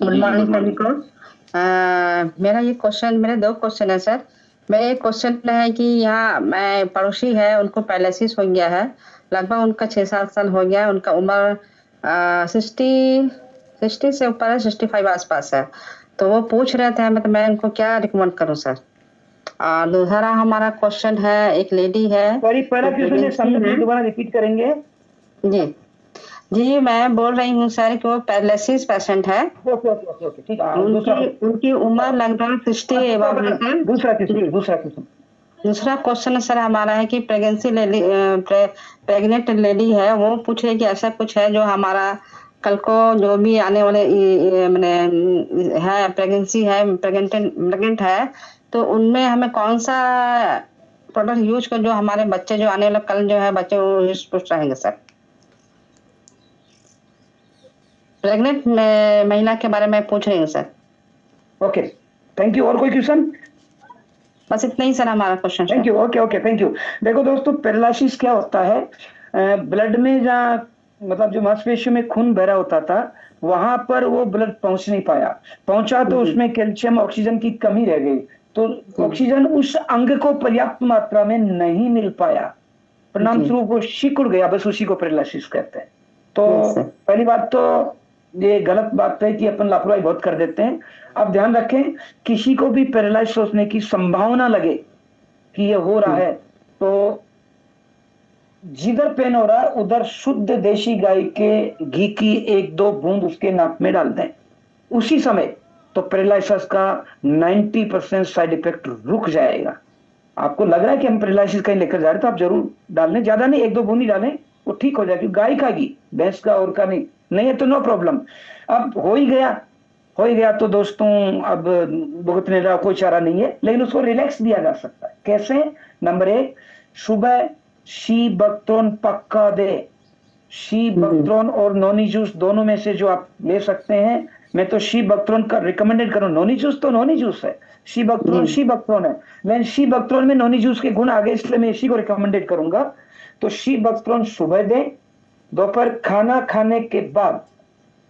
Good जी जी, morning good सभी morning. को। मेरे दो क्वेश्चन है सर। मेरा एक क्वेश्चन है कि यहाँ मैं पड़ोसी है, उनको पैरालिसिस हो गया है। लगभग उनका 6-7 साल हो गया है। उनका उम्र 60 से ऊपर है, 65 आसपास है। तो वो पूछ रहे थे मतलब मैं उनको क्या रिकमेंड करूँ सर। और दूसरा हमारा क्वेश्चन है, एक लेडी है सॉरी, पहला वो क्वेश्चन नहीं प्रेगनेंसी समझा, है। प्लीज दोबारा रिपीट करेंगे। जी जी, मैं बोल रही हूँ सर कि वो पैरालिसिस पेशेंट है। ओके ओके ओके ओके, ठीक है। दूसरा उनकी क्वेश्चन। उनकी उम्र लगभग 60 दूसरा एबव है क्वेश्चन, सर। दूसरा क्वेश्चन, जी, दूसरा क्वेश्चन। दूसरा क्वेश्चन सर हमारा है कि प्रेग्नेंट लेडी है, वो पूछ रही कि ऐसा कुछ है जो हमारा कल को जो भी आने वाले मैंने है प्रेगनेंसी है, प्रेग्नेंट है, तो उनमें हमें कौन सा प्रोडक्ट यूज कर जो हमारे बच्चे जो आने वाले कल जो है बच्चे वो पुष्ट रहेंगे सर। प्रेग्नेंट महिला के बारे में पूछ रही हूँ सर। Okay, thank you. और कोई क्वेश्चन? बस इतना ही सर हमारा question thank sir. You. Okay okay, thank you. देखो दोस्तों, पैरालिसिस क्या होता है? ब्लड में जहाँ मतलब जो मांसपेशियों में खून भरा होता था, वहां पर वो ब्लड पहुंच नहीं पाया। पहुंचा तो जी उसमें कैल्शियम ऑक्सीजन की कमी रह गई, तो जी ऑक्सीजन उस अंग को पर्याप्त मात्रा में नहीं मिल पाया। परिणाम जी स्वरूप वो सिकुड़ गया, बस उसी को पैरालिसिस कहते हैं। तो यस सर। पहली बात तो ये गलत बात है कि अपन लापरवाही बहुत कर देते हैं। आप ध्यान रखें, किसी को भी पैरालाइज होने की संभावना लगे कि ये हो रहा है, तो जिधर पेन हो रहा है उधर शुद्ध देशी गाय के घी की 1-2 बूंद उसके नाक में डाल दें उसी समय, तो पैरालिसिस का 90% साइड इफेक्ट रुक जाएगा। आपको लग रहा है कि हम पैरालिसिस कहीं लेकर जा रहे हैं, तो आप जरूर डाल लें। ज्यादा नहीं, 1-2 बूंद ही डालें, वो ठीक हो जाएगी। गाय का घी, भैंस का और का नहीं। नहीं है तो नो प्रॉब्लम। अब हो ही गया तो दोस्तों, अब भुगतने का कोई चारा नहीं है, लेकिन उसको रिलैक्स दिया जा सकता है। कैसे? नंबर 1, सुबह शी बकथ्रोन पक्का दे। शी बकथ्रोन और नोनी जूस दोनों में से जो आप ले सकते हैं। मैं तो शी बकथ्रोन का रिकमेंडेड करूं, नोनी जूस तो नोनी जूस है, शी बकथ्रोन है, लेकिन शी बकथ्रोन में नोनी जूस के गुण आ गए, इसलिए मैं इसी को रिकमेंडेड करूंगा। तो शी बकथ्रोन सुबह दें। दोपहर खाना खाने के बाद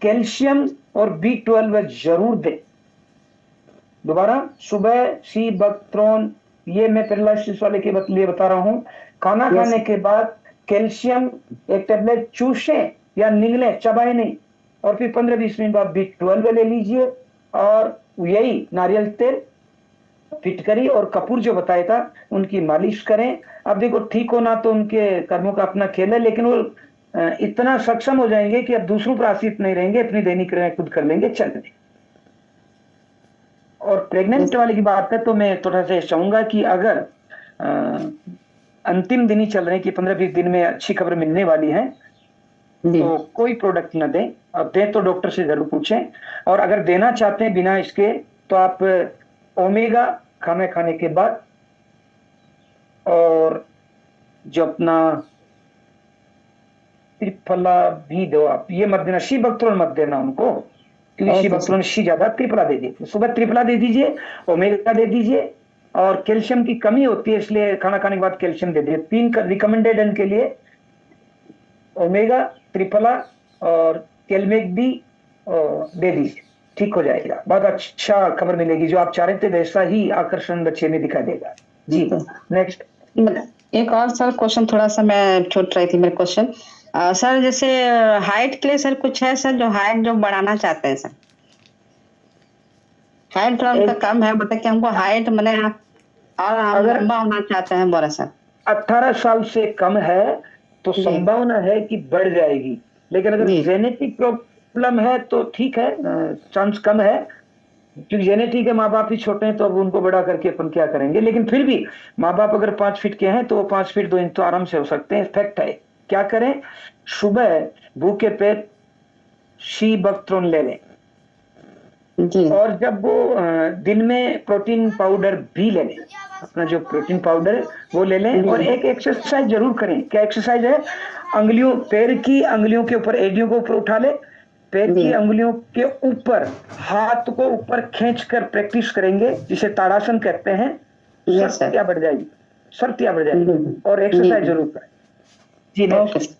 कैल्शियम और B12 जरूर दें। दोबारा, सुबह सी बकथ्रोन, ये मैं पैरालिसिस वाले के लिए बता रहा हूं। खाना यस खाने के बाद कैल्शियम एक टेबलेट चूसें या निगलें, चबाए नहीं। और फिर 15-20 मिनट बाद B12 ले लीजिए। और यही नारियल तेल, फिटकरी और कपूर जो बताया था, उनकी मालिश करें। अब देखो, ठीक होना तो उनके कर्मों का अपना खेल है, लेकिन वो इतना सक्षम हो जाएंगे कि अब दूसरों पर आश्रित नहीं रहेंगे, अपनी दैनिक क्रियाएं खुद कर लेंगे, चल लेंगे। और प्रेग्नेंट यस वाले की बात है तो मैं थोड़ा सा चाहूंगा कि अगर अ, अंतिम दिन ही चल रहे हैं कि 15-20 दिन में अच्छी खबर मिलने वाली है, जी तो कोई प्रोडक्ट न दें। अब दें तो डॉक्टर से जरूर पूछें। और अगर देना चाहते हैं बिना इसके, तो आप ओमेगा खाना खाने के बाद, और जो अपना त्रिफला भी दो। आप ये मत देना, शी बकथ्रोन मत देना उनको, क्योंकि शी ओके सर। बकथ्रोन शी ज्यादा, त्रिफला दे दीजिए। सुबह त्रिफला दे दीजिए, ओमेगा दे दीजिए। और कैल्शियम की कमी होती है, इसलिए खाना खाने के बाद कैल्शियम दे दीजिए। 3 का रिकमेंडेड इनके लिए, ओमेगा, त्रिफला और कैलमेक डी दे दीजिए, ठीक हो जाएगा। बहुत अच्छा खबर मिलेगी, जो आप चाह रहे थे वैसा ही आकर्षण बच्चे में दिखाई देगा। जी, नेक्स्ट। एक और सर क्वेश्चन थोड़ा सा मैं छूट रही थी मेरे क्वेश्चन। सर जैसे हाइट के लिए सर कुछ है सर, जो हाइट जो बढ़ाना चाहते हैं सर, हाइट थोड़ा उनका एक, कम है, मतलब कि हमको हाइट मैंने और हम अगर लंबा होना चाहते हैं बोला सर। 18 साल से कम है तो जी संभावना है कि बढ़ जाएगी, लेकिन अगर जी जेनेटिक प्रॉब्लम है तो ठीक है, चांस कम है। क्योंकि जेनेटिक है, माँ बाप ही छोटे हैं, तो अब उनको बड़ा करके अपन क्या करेंगे। लेकिन फिर भी माँ बाप अगर 5 फीट के हैं तो वो 5 फीट 2 इंच तो आराम से हो सकते हैं। फैक्ट है। क्या करें? सुबह भूखे पेट शी बकथ्रोन ले लें। जी और जब वो दिन में प्रोटीन पाउडर भी ले लें, अपना जो प्रोटीन पाउडर है वो ले लें। और जी एक एक्सरसाइज जरूर करें। क्या एक्सरसाइज है? अंगुलियों, पैर की अंगुलियों के ऊपर, एडियों को ऊपर उठा ले, पैर जी की अंगुलियों के ऊपर हाथ को ऊपर खींचकर प्रैक्टिस करेंगे, जिसे ताड़ासन कहते हैं। Yes sir. शर्तियां बढ़ जाएगी, शर्तियां बढ़ जाएगी। जी और जी एक्सरसाइज जरूर करें। जी, ओके। नेक्स्ट।